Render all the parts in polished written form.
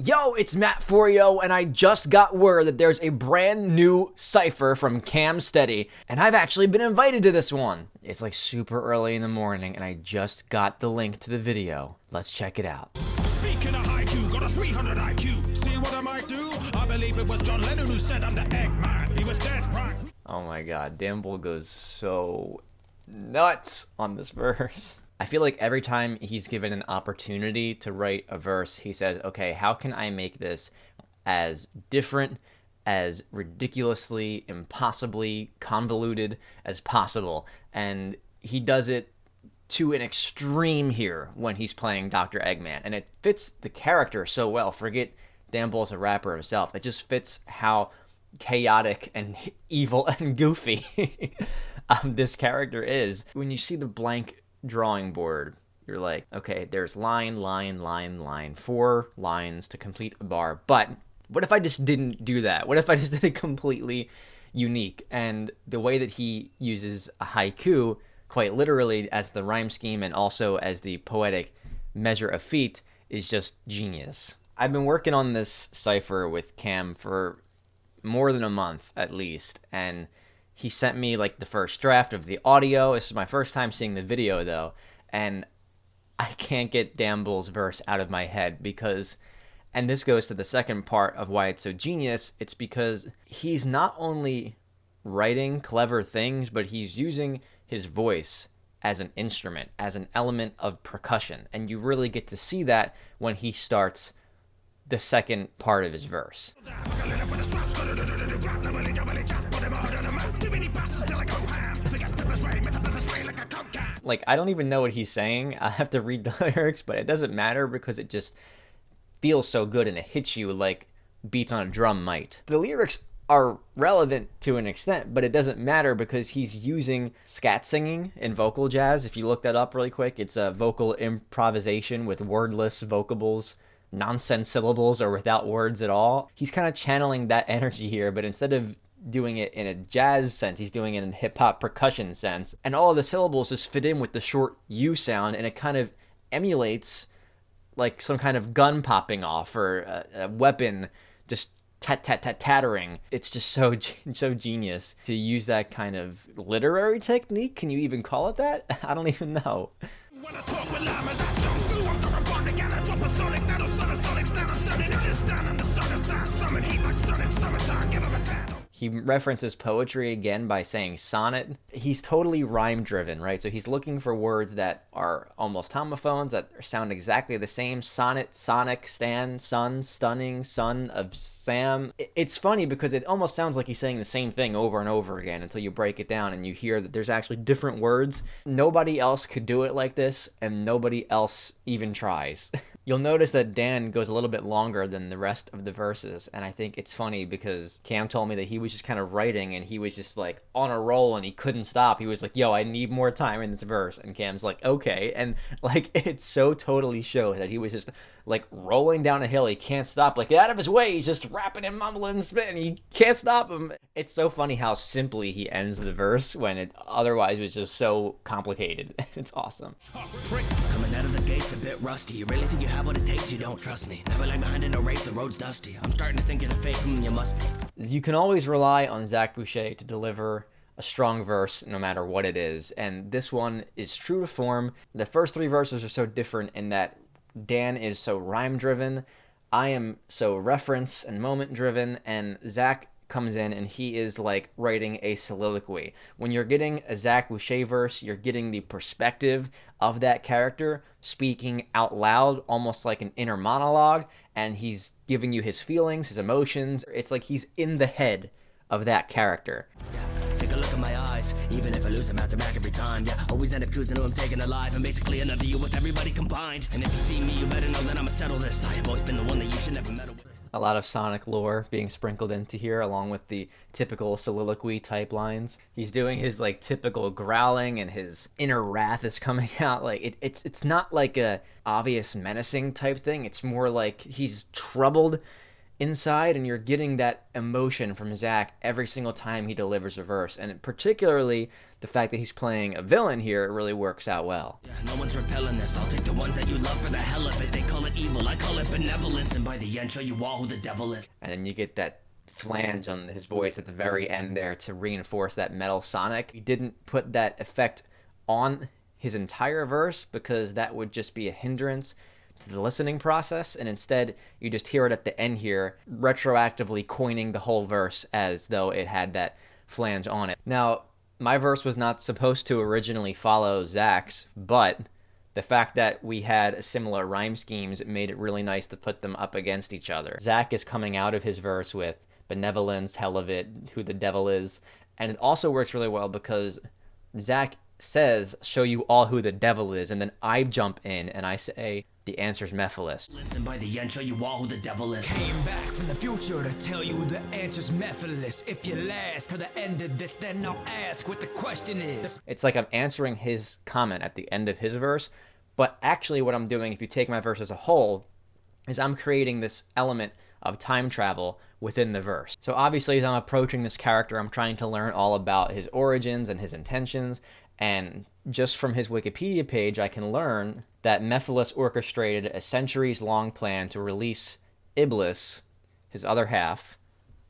Yo, it's Mat4yo, and I just got word that there's a brand new cipher from Camsteady, and I've actually been invited to this one. It's like super early in the morning, and I just got the link to the video. Let's check it out. Speaking of IQ, got a 300 IQ. See what I might do? I believe it was John Lennon who said I'm the Eggman. He was dead, right? Oh my god, Dan Bull goes so nuts on this verse. I feel like every time he's given an opportunity to write a verse, he says, okay, how can I make this as different, as ridiculously, impossibly convoluted as possible? And he does it to an extreme here when he's playing Dr. Eggman. And it fits the character so well. Forget Dan Bull's a rapper himself. It just fits how chaotic and evil and goofy this character is. When you see the blank drawing board, you're like, okay, there's line, 4 lines to complete a bar. But what if I just didn't do that? What if I just did it completely unique? And the way that he uses a haiku quite literally as the rhyme scheme and also as the poetic measure of feet is just genius. I've been working on this cipher with Cam for more than a month at least, and he sent me like the first draft of the audio. This is my first time seeing the video though, and I can't get Dan Bull's verse out of my head because, and this goes to the second part of why it's so genius, it's because he's not only writing clever things, but he's using his voice as an instrument, as an element of percussion. And you really get to see that when he starts the second part of his verse. Like, I don't even know what he's saying. I have to read the lyrics, but it doesn't matter because it just feels so good and it hits you like beats on a drum might. The lyrics are relevant to an extent, but it doesn't matter because he's using scat singing in vocal jazz. If you look that up really quick, it's a vocal improvisation with wordless vocables, nonsense syllables, or without words at all. He's kind of channeling that energy here, but instead of doing it in a jazz sense, he's doing it in a hip-hop percussion sense. And all of the syllables just fit in with the short U sound, and it kind of emulates like some kind of gun popping off or a weapon just tattering. It's just so genius to use that kind of literary technique. Can you even call it that? I don't even know. When I talk with llamas, I jump through. I'm gonna burn together, drop a sonic, that'll sonic stand. I'm starting to understand. I'm the sun of sound. Summon heat like sun in summertime. Give him a tap. He references poetry again by saying sonnet. He's totally rhyme driven, right? So he's looking for words that are almost homophones, that sound exactly the same. Sonnet, sonic, stan, sun, stunning, son of Sam. It's funny because it almost sounds like he's saying the same thing over and over again until you break it down and you hear that there's actually different words. Nobody else could do it like this, and nobody else even tries. You'll notice that Dan goes a little bit longer than the rest of the verses, and I think it's funny because Cam told me that he was just kind of writing and he was just like on a roll and he couldn't stop. He was like, yo, I need more time in this verse, and Cam's like, okay. And like, it so totally shows that he was just like rolling down a hill. He can't stop, like out of his way. He's just rapping and mumbling and spitting. You can't stop him. It's so funny how simply he ends the verse when it otherwise was just so complicated. It's awesome. Coming out of the gates a bit rusty. You really think you have what it takes? You don't trust me. Never lag behind in a race, the road's dusty. I'm starting to think you're the fake, you must be. You can always rely on Zack Boucher to deliver a strong verse no matter what it is, and this one is true to form. The first 3 verses are so different in that Dan is so rhyme driven, I am so reference and moment driven, and Zack comes in and he is like writing a soliloquy. When you're getting a Zack Boucher verse, you're getting the perspective of that character speaking out loud, almost like an inner monologue, and he's giving you his feelings, his emotions. It's like he's in the head of that character. Take a look at my eyes, even if I lose, I'm out the back every time. Yeah, always end up choosing who I'm taking alive. I'm basically another you with everybody combined. And if you see me, you better know that I'ma settle this. I have always been the one that you should never meddle with. A lot of Sonic lore being sprinkled into here, along with the typical soliloquy type lines. He's doing his like typical growling, and his inner wrath is coming out. Like it's not like a obvious menacing type thing. It's more like he's troubled inside, and you're getting that emotion from Zack every single time he delivers a verse. And particularly the fact that he's playing a villain here, it really works out well. Yeah, no one's repelling this. I'll take the ones that you love for the hell of it. They call it evil, I call it benevolence. And by the end, show you all who the devil is. And then you get that flange on his voice at the very end there to reinforce that metal sonic. He didn't put that effect on his entire verse because that would just be a hindrance to the listening process, and instead you just hear it at the end here, retroactively coining the whole verse as though it had that flange on it. Now, my verse was not supposed to originally follow Zack's, but the fact that we had similar rhyme schemes made it really nice to put them up against each other. Zack is coming out of his verse with benevolence, hell of it, who the devil is, and it also works really well because Zack says, show you all who the devil is, and then I jump in and I say, the answer's Mephiles. And by the end, show you all who the devil is. Came back from the future to tell you the answer's Mephiles. If you last to the end of this, then I'll ask what the question is. It's like I'm answering his comment at the end of his verse, but actually what I'm doing, if you take my verse as a whole, is I'm creating this element of time travel within the verse. So obviously as I'm approaching this character, I'm trying to learn all about his origins and his intentions, and just from his Wikipedia page, I can learn that Mephiles orchestrated a centuries-long plan to release Iblis, his other half,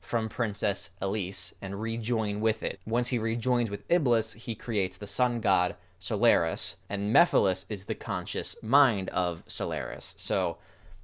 from Princess Elise and rejoin with it. Once he rejoins with Iblis, he creates the sun god Solaris, and Mephiles is the conscious mind of Solaris. So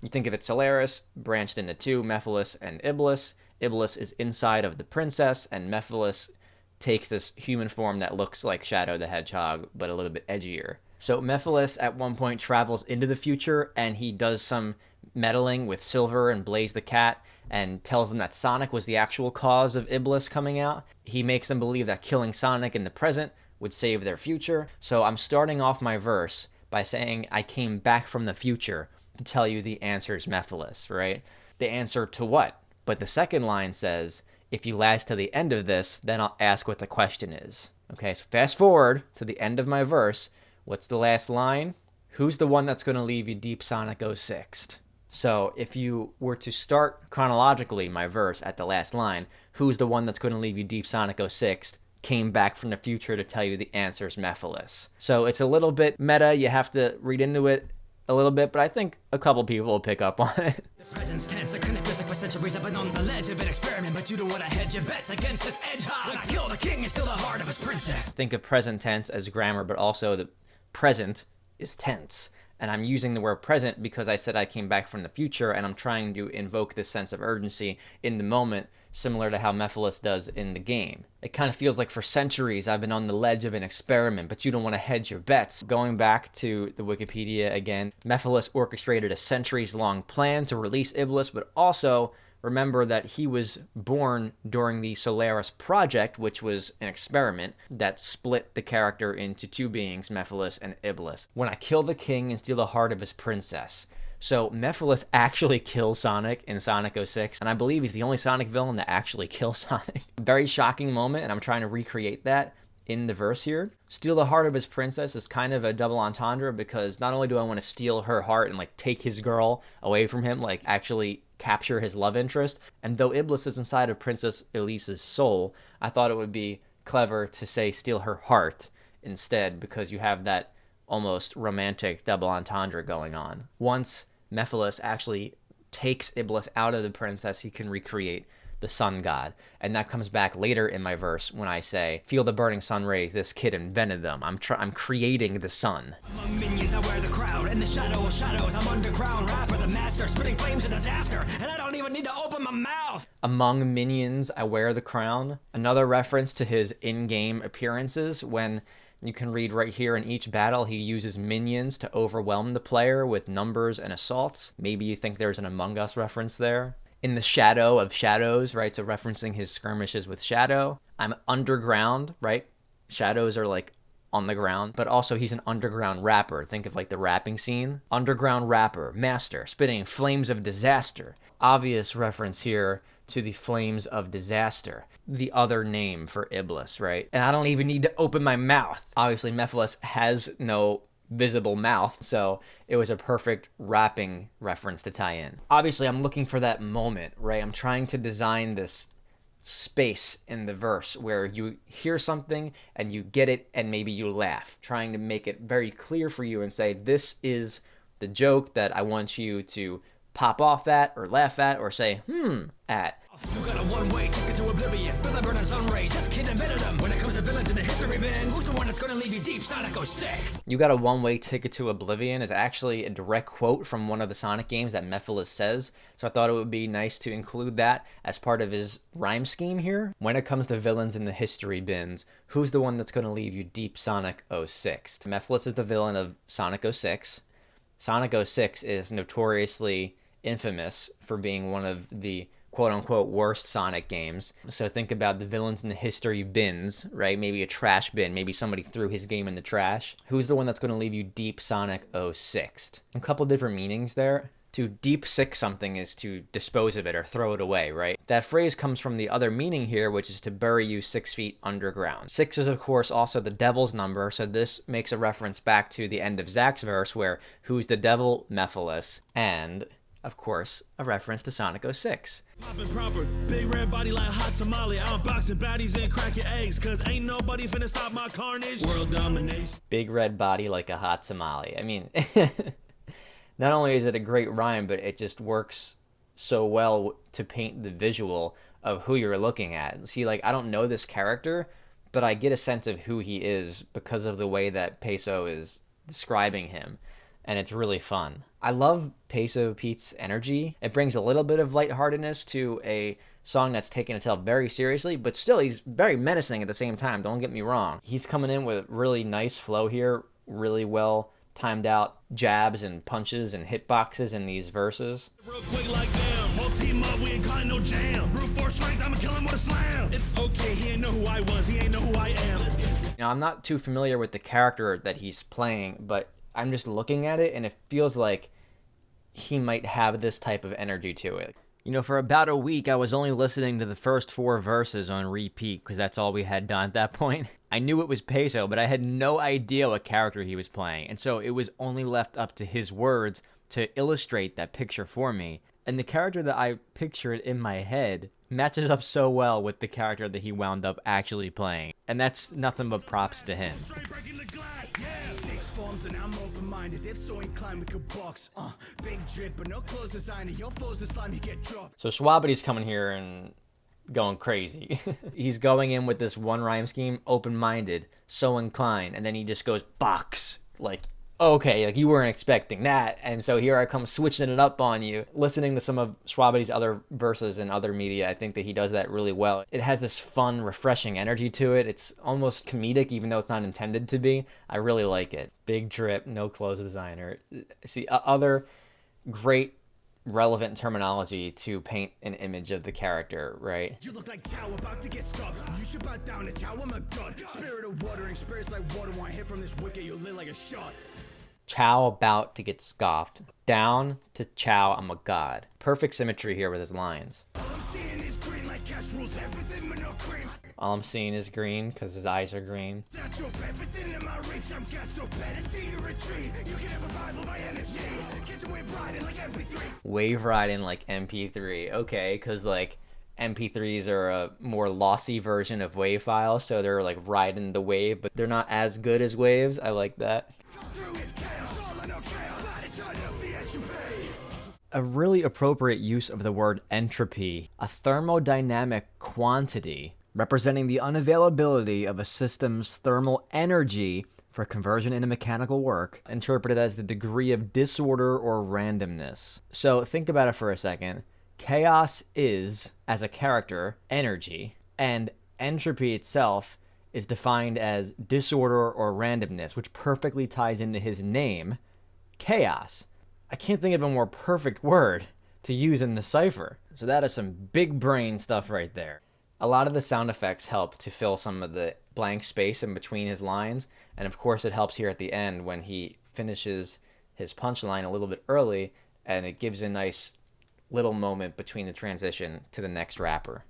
you think of it, Solaris branched into two, Mephiles and Iblis. Iblis is inside of the princess, and Mephiles takes this human form that looks like Shadow the Hedgehog, but a little bit edgier. So Mephiles at one point travels into the future, and he does some meddling with Silver and Blaze the Cat, and tells them that Sonic was the actual cause of Iblis coming out. He makes them believe that killing Sonic in the present would save their future. So I'm starting off my verse by saying I came back from the future to tell you the answer's Mephiles, right? The answer to what? But the second line says, if you last to the end of this, then I'll ask what the question is. Okay, so fast forward to the end of my verse. What's the last line? Who's the one that's going to leave you deep Sonic 06th? So if you were to start chronologically my verse at the last line, who's the one that's going to leave you deep Sonic 06th? Came back from the future to tell you the answer's Mephiles. So it's a little bit meta. You have to read into it a little bit, but I think a couple people will pick up on it. This presence tense, I couldn't physics for centuries. I've been on the ledge of an experiment, but you don't want to hedge your bets against this hedgehog. When I kill the king, it's still the heart of his princess. Think of present tense as grammar, but also the present is tense. And I'm using the word present because I said I came back from the future, and I'm trying to invoke this sense of urgency in the moment, similar to how Mephiles does in the game. It kind of feels like for centuries I've been on the ledge of an experiment, but you don't want to hedge your bets. Going back to the Wikipedia again, Mephiles orchestrated a centuries-long plan to release Iblis, but also remember that he was born during the Solaris Project, which was an experiment that split the character into two beings, Mephiles and Iblis. When I kill the king and steal the heart of his princess. So Mephiles actually kills Sonic in Sonic 06, and I believe he's the only Sonic villain that actually kills Sonic. Very shocking moment, and I'm trying to recreate that in the verse here. Steal the heart of his princess is kind of a double entendre, because not only do I want to steal her heart and like take his girl away from him, like actually capture his love interest, and though Iblis is inside of Princess Elise's soul, I thought it would be clever to say steal her heart instead, because you have that almost romantic double entendre going on. Once Mephiles actually takes Iblis out of the princess, he can recreate the sun god. And that comes back later in my verse when I say, feel the burning sun rays, this kid invented them. I'm creating the sun. Among minions, I wear the crowd. In the shadow of shadows, I'm underground rapper, the master, spitting flames of disaster. And I don't even need to open my mouth. Among minions, I wear the crown. Another reference to his in-game appearances when you can read right here, in each battle he uses minions to overwhelm the player with numbers and assaults. Maybe you think there's an Among Us reference there. In the shadow of shadows, right, so referencing his skirmishes with Shadow. I'm underground, right? Shadows are like on the ground, but also he's an underground rapper. Think of like the rapping scene. Underground rapper, master, spitting flames of disaster. Obvious reference here to the flames of disaster, the other name for Iblis, right? And I don't even need to open my mouth. Obviously, Mephiles has no visible mouth, so it was a perfect rapping reference to tie in. Obviously, I'm looking for that moment, right? I'm trying to design this space in the verse where you hear something and you get it and maybe you laugh, trying to make it very clear for you and say, this is the joke that I want you to pop off at or laugh at or say, at. You got a one-way ticket to oblivion. Feel the burn sun rays. This kid invented them. When it comes to villains in the history bin, who's the one that's gonna leave you deep? Sonic 06. You got a one-way ticket to oblivion is actually a direct quote from one of the Sonic games that Mephiles says, so I thought it would be nice to include that as part of his rhyme scheme here. When it comes to villains in the history bins, who's the one that's going to leave you deep? Sonic 06. Mephiles is the villain of Sonic 06. Sonic 06 is notoriously infamous for being one of the quote-unquote worst Sonic games. So think about the villains in the history bins, right? Maybe a trash bin. Maybe somebody threw his game in the trash. Who's the one that's going to leave you deep? Sonic 06. A couple different meanings there. To deep sick something is to dispose of it or throw it away, right? That phrase comes from the other meaning here, which is to bury you 6 feet underground. 6 is, of course, also the devil's number, so this makes a reference back to the end of Zack's verse where who's the devil? Mephiles. And of course, a reference to Sonic 06. Poppin' proper, big red body like hot tamale. I'm boxing baddies and cracking eggs, cause ain't nobody finna stop my carnage. World domination. Big red body like a hot tamale. I mean, not only is it a great rhyme, but it just works so well to paint the visual of who you're looking at. See, like, I don't know this character, but I get a sense of who he is because of the way that Peso is describing him. And it's really fun. I love Peso Pete's energy. It brings a little bit of lightheartedness to a song that's taking itself very seriously, but still he's very menacing at the same time, don't get me wrong. He's coming in with really nice flow here, really well timed out jabs and punches and hitboxes in these verses. Real quick like damn, whole team up, we ain't got no jam. Brute force strength, I'ma kill him with a slam. It's okay, he ain't know who I was, he ain't know who I am. Now, I'm not too familiar with the character that he's playing, but I'm just looking at it and it feels like he might have this type of energy to it. You know, for about a week, I was only listening to the first 4 verses on repeat because that's all we had done at that point. I knew it was Peso, but I had no idea what character he was playing, and so it was only left up to his words to illustrate that picture for me. And the character that I pictured in my head matches up so well with the character that he wound up actually playing. And that's nothing but props to him. And I'm open-minded, if so inclined we could box. Big drip, but no clothes designer. Your foes the slime, you get dropped. So Swabity's coming here and going crazy. He's going in with this one rhyme scheme, open-minded, so inclined, and then he just goes box, like, okay, like you weren't expecting that, and so here I come switching it up on you. Listening to some of Swabity's other verses in other media, I think that he does that really well. It has this fun, refreshing energy to it. It's almost comedic, even though it's not intended to be. I really like it. Big drip, no clothes designer. See, other great relevant terminology to paint an image of the character, right? You look like Chow about to get scuffed. You should bow down to Chow, I'm a god. Spirit of watering, spirits like water. Want hit from this wicket, you'll live like a shot. Chow about to get scoffed. Down to Chow, I'm a god. Perfect symmetry here with his lines. All I'm seeing is green like cash rules everything but no cream. All I'm seeing is green because his eyes are green. That's your everything in my reach. I'm gassed up better see you retreat. You can have a rival by energy. Catch a wave riding like MP3. Wave riding like MP3. Okay, because like MP3s are a more lossy version of wave files, so they're like riding the wave, but they're not as good as waves. I like that. A really appropriate use of the word entropy, a thermodynamic quantity representing the unavailability of a system's thermal energy for conversion into mechanical work, interpreted as the degree of disorder or randomness. So think about it for a second. Chaos is, as a character, energy, and entropy itself is defined as disorder or randomness, which perfectly ties into his name, Chaos. I can't think of a more perfect word to use in the cipher. So that is some big brain stuff right there. A lot of the sound effects help to fill some of the blank space in between his lines, and of course it helps here at the end when he finishes his punchline a little bit early, and it gives a nice little moment between the transition to the next rapper.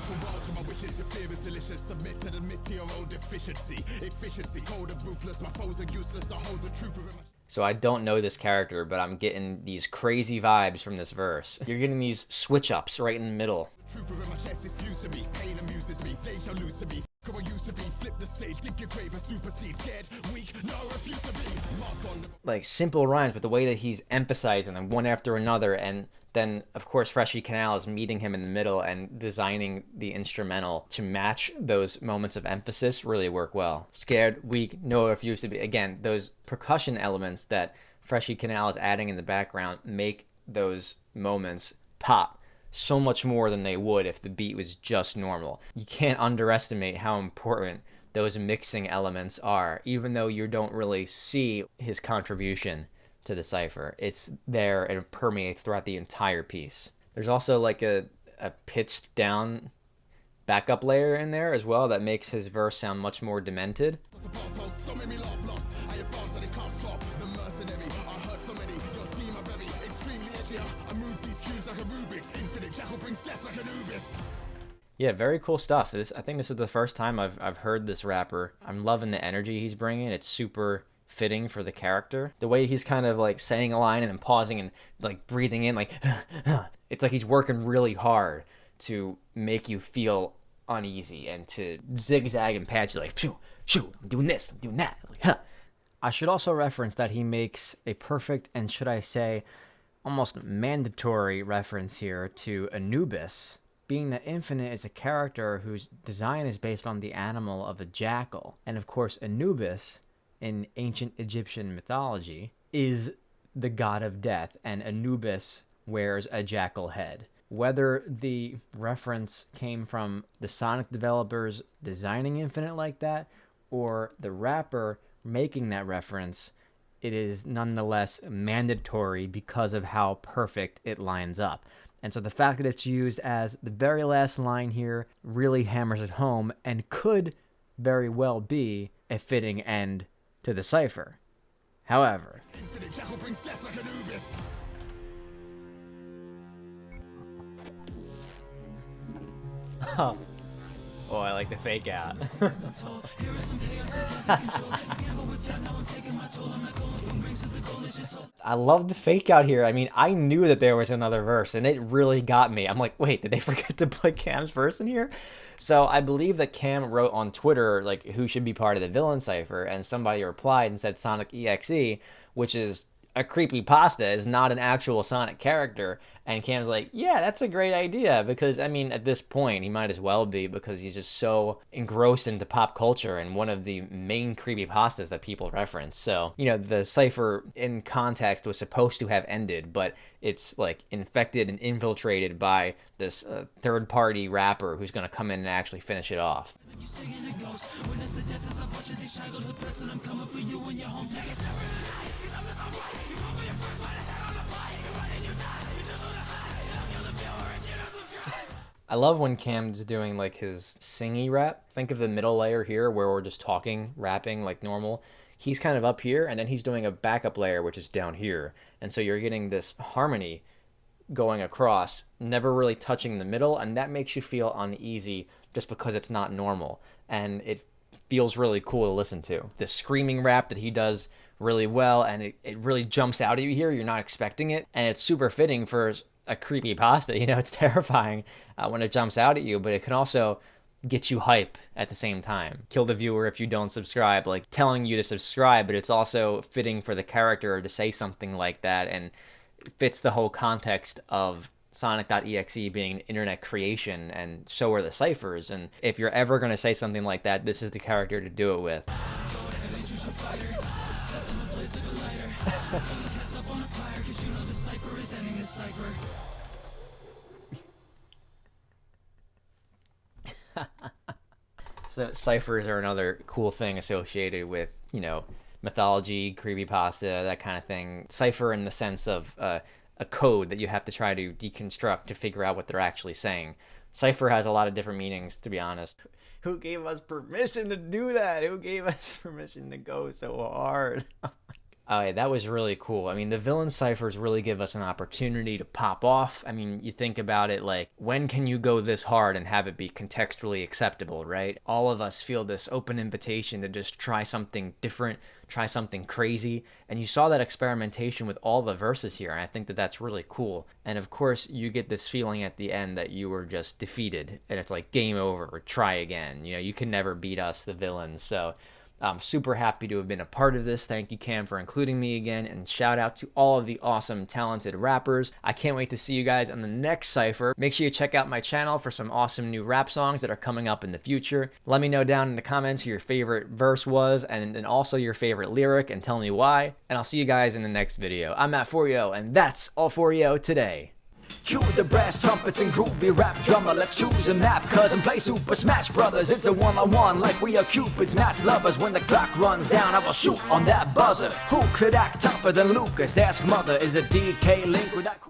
the world to my wishes. Your fear is delicious. Submit and admit to your own deficiency. Efficiency, cold and ruthless. My foes are useless. I hold the truth within my... So I don't know this character, but I'm getting these crazy vibes from this verse. You're getting these switch ups right in the middle. Truth within my chest is fused to me. Pain amuses me. They shall lose to me. Come on, used to be. Flip the stage. Dig your grave and supersede. Scared, weak, no, refuse to be. Mask on the... Like simple rhymes, but the way that he's emphasizing them one after another, and then of course Freshy Canal is meeting him in the middle and designing the instrumental to match those moments of emphasis really work well. Scared, weak, no refuse to be. Again, those percussion elements that Freshy Canal is adding in the background make those moments pop so much more than they would if the beat was just normal. You can't underestimate how important those mixing elements are, even though you don't really see his contribution to the cipher. It's there and it permeates throughout the entire piece. There's also like a pitched down backup layer in there as well that makes his verse sound much more demented. Don't make me laugh lost. I advance and it can't stop. The mercenary, I hurt so many. Your team are very extremely edgy. I move these cubes like a Rubik's. Infinite jackal brings death like Anubis. Yeah, very cool stuff. I think this is the first time I've heard this rapper. I'm loving the energy he's bringing. It's super fitting for the character. The way he's kind of like saying a line and then pausing and like breathing in, like it's like he's working really hard to make you feel uneasy and to zigzag and patch you, like shoo, shoo, I'm doing this, I'm doing that. Like, huh. I should also reference that he makes a perfect, and should I say almost mandatory, reference here to Anubis, being that Infinite is a character whose design is based on the animal of a jackal. And of course Anubis in ancient Egyptian mythology is the god of death, and Anubis wears a jackal head. Whether the reference came from the Sonic developers designing Infinite like that, or the rapper making that reference, it is nonetheless mandatory because of how perfect it lines up. And so the fact that it's used as the very last line here really hammers it home and could very well be a fitting end to the cipher. However, Infinite jackal brings death like Anubis. oh, I like the fake out. I love the fake out here. I mean, I knew that there was another verse, and it really got me. I'm like, wait, did they forget to put Cam's verse in here? So I believe that Cam wrote on Twitter, like, who should be part of the villain cipher, and somebody replied and said Sonic EXE, which is a creepypasta, is not an actual Sonic character. And Cam's like, yeah, that's a great idea, because I mean, at this point he might as well be, because he's just so engrossed into pop culture and one of the main creepypastas that people reference. So, you know, the cipher in context was supposed to have ended, but it's like infected and infiltrated by this third party rapper who's going to come in and actually finish it off. I love when Cam's doing like his singy rap. Think of the middle layer here where we're just talking, rapping like normal. He's kind of up here, and then he's doing a backup layer which is down here. And so you're getting this harmony going across, never really touching the middle, and that makes you feel uneasy just because it's not normal. And it feels really cool to listen to. The screaming rap that he does really well, and it really jumps out at you here. You're not expecting it, and it's super fitting for a creepypasta. You know, it's terrifying when it jumps out at you, but it can also get you hype at the same time. Kill the viewer if you don't subscribe, like telling you to subscribe, but it's also fitting for the character to say something like that, and it fits the whole context of Sonic.exe being an internet creation, and so are the ciphers. And if you're ever going to say something like that, this is the character to do it with. So ciphers are another cool thing associated with, you know, mythology, creepypasta, that kind of thing. Cipher in the sense of a code that you have to try to deconstruct to figure out what they're actually saying. Cipher has a lot of different meanings, to be honest. Who gave us permission to do that? Who gave us permission to go so hard? Oh, yeah, that was really cool. I mean, the villain ciphers really give us an opportunity to pop off. I mean, you think about it like, when can you go this hard and have it be contextually acceptable, right? All of us feel this open invitation to just try something different, try something crazy. And you saw that experimentation with all the verses here, and I think that that's really cool. And of course, you get this feeling at the end that you were just defeated, and it's like game over, try again. You know, you can never beat us, the villains. So I'm super happy to have been a part of this. Thank you, Cam, for including me again, and shout out to all of the awesome, talented rappers. I can't wait to see you guys on the next Cypher. Make sure you check out my channel for some awesome new rap songs that are coming up in the future. Let me know down in the comments who your favorite verse was, and then also your favorite lyric, and tell me why. And I'll see you guys in the next video. I'm Mat4yo, and that's all for yo today. Cue the brass trumpets and groovy rap drummer. Let's choose a map, cuz and play Super Smash Brothers. It's a one-on-one like we are Cupid's match lovers. When the clock runs down, I will shoot on that buzzer. Who could act tougher than Lucas? Ask mother, is a DK link with that